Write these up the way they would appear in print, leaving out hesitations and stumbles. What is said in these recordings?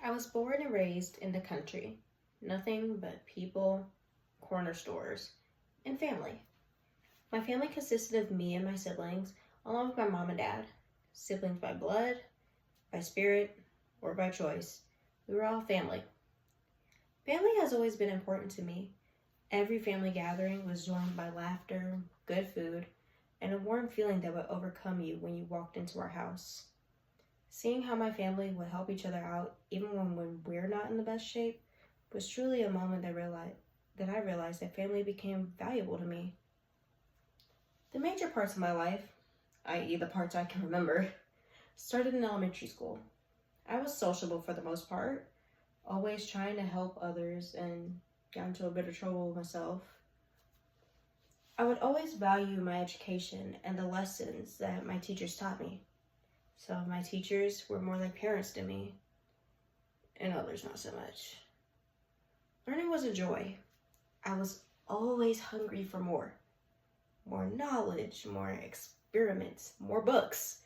I was born and raised in the country. Nothing but people, corner stores, and family. My family consisted of me and my siblings, along with my mom and dad. Siblings by blood, by spirit, or by choice. We were all family. Family has always been important to me. Every family gathering was joined by laughter, good food, and a warm feeling that would overcome you when you walked into our house. Seeing how my family would help each other out, even when we're not in the best shape, was truly a moment that I realized that family became valuable to me. The major parts of my life, i.e., the parts I can remember, started in elementary school. I was sociable for the most part, always trying to help others and got into a bit of trouble myself. I would always value my education and the lessons that my teachers taught me. Some of my teachers were more like parents to me, and others not so much. Learning was a joy. I was always hungry for more. More knowledge, more experiments, more books.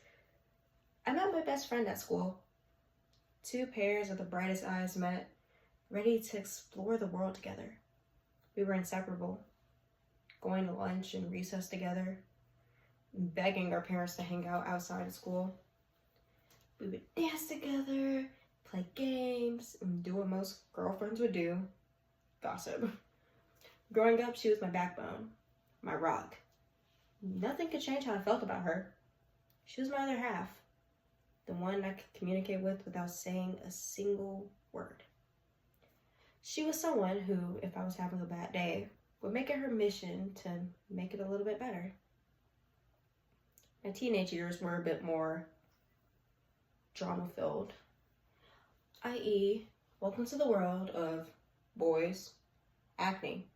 I met my best friend at school. Two pairs of the brightest eyes met, ready to explore the world together. We were inseparable, going to lunch and recess together, begging our parents to hang out outside of school. We would dance together, play games, and do what most girlfriends would do, gossip. Growing up, she was my backbone, my rock. Nothing could change how I felt about her. She was my other half, the one I could communicate with without saying a single word. She was someone who, if I was having a bad day, would make it her mission to make it a little bit better. My teenage years were a bit more drama-filled, i.e., welcome to the world of boys, acne,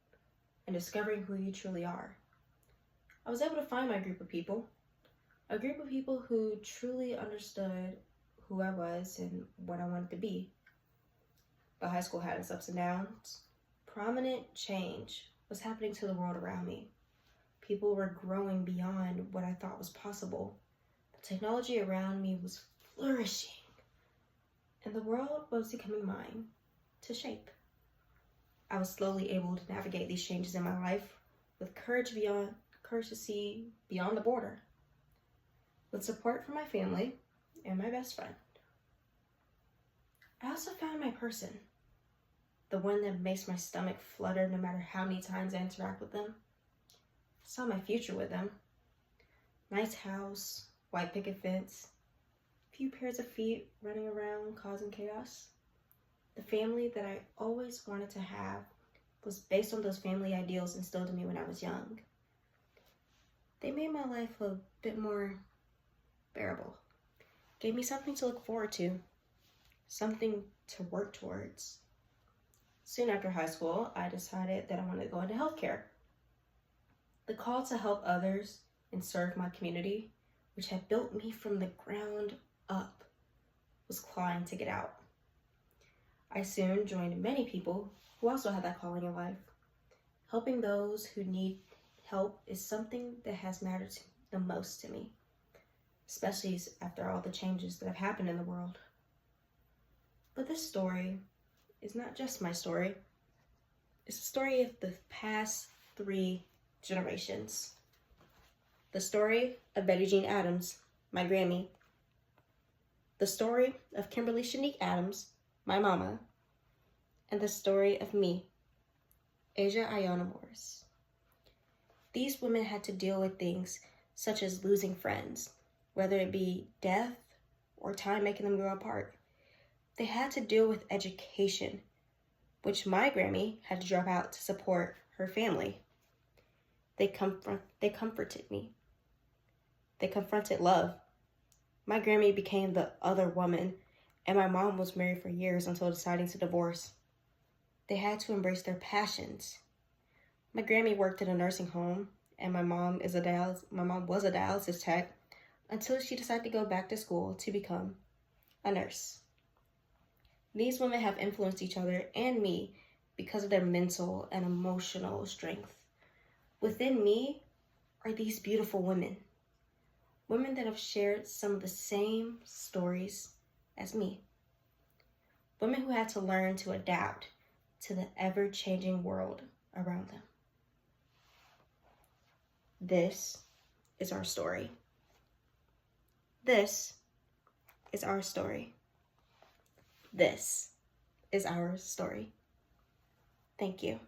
and discovering who you truly are. I was able to find my group of people, a group of people who truly understood who I was and what I wanted to be. But high school had its ups and downs. Prominent change was happening to the world around me. People were growing beyond what I thought was possible. The technology around me was flourishing, and the world was becoming mine to shape. I was slowly able to navigate these changes in my life with courage to see beyond the border, with support from my family and my best friend. I also found my person, the one that makes my stomach flutter no matter how many times I interact with them. I saw my future with them. Nice house, white picket fence, few pairs of feet running around causing chaos. The family that I always wanted to have was based on those family ideals instilled in me when I was young. They made my life a bit more bearable, gave me something to look forward to, something to work towards. Soon after high school, I decided that I wanted to go into healthcare. The call to help others and serve my community, which had built me from the ground up, was clawing to get out. I soon joined many people who also had that calling in life. Helping those who need help is something that has mattered the most to me, especially after all the changes that have happened in the world. But this story is not just my story. It's the story of the past 3 generations. The story of Betty Jean Adams, my Grammy. The story of Kimberly Shanique Adams, my mama. And the story of me, Asia Iona Morris. These women had to deal with things such as losing friends, whether it be death or time making them grow apart. They had to deal with education, which my Grammy had to drop out to support her family. They comforted me. They confronted love. My Grammy became the other woman, and my mom was married for years until deciding to divorce. They had to embrace their passions. My Grammy worked in a nursing home, and my mom was a dialysis tech until she decided to go back to school to become a nurse. These women have influenced each other and me because of their mental and emotional strength. Within me are these beautiful women that have shared some of the same stories as me. Women who had to learn to adapt to the ever-changing world around them. This is our story. This is our story. This is our story. Thank you.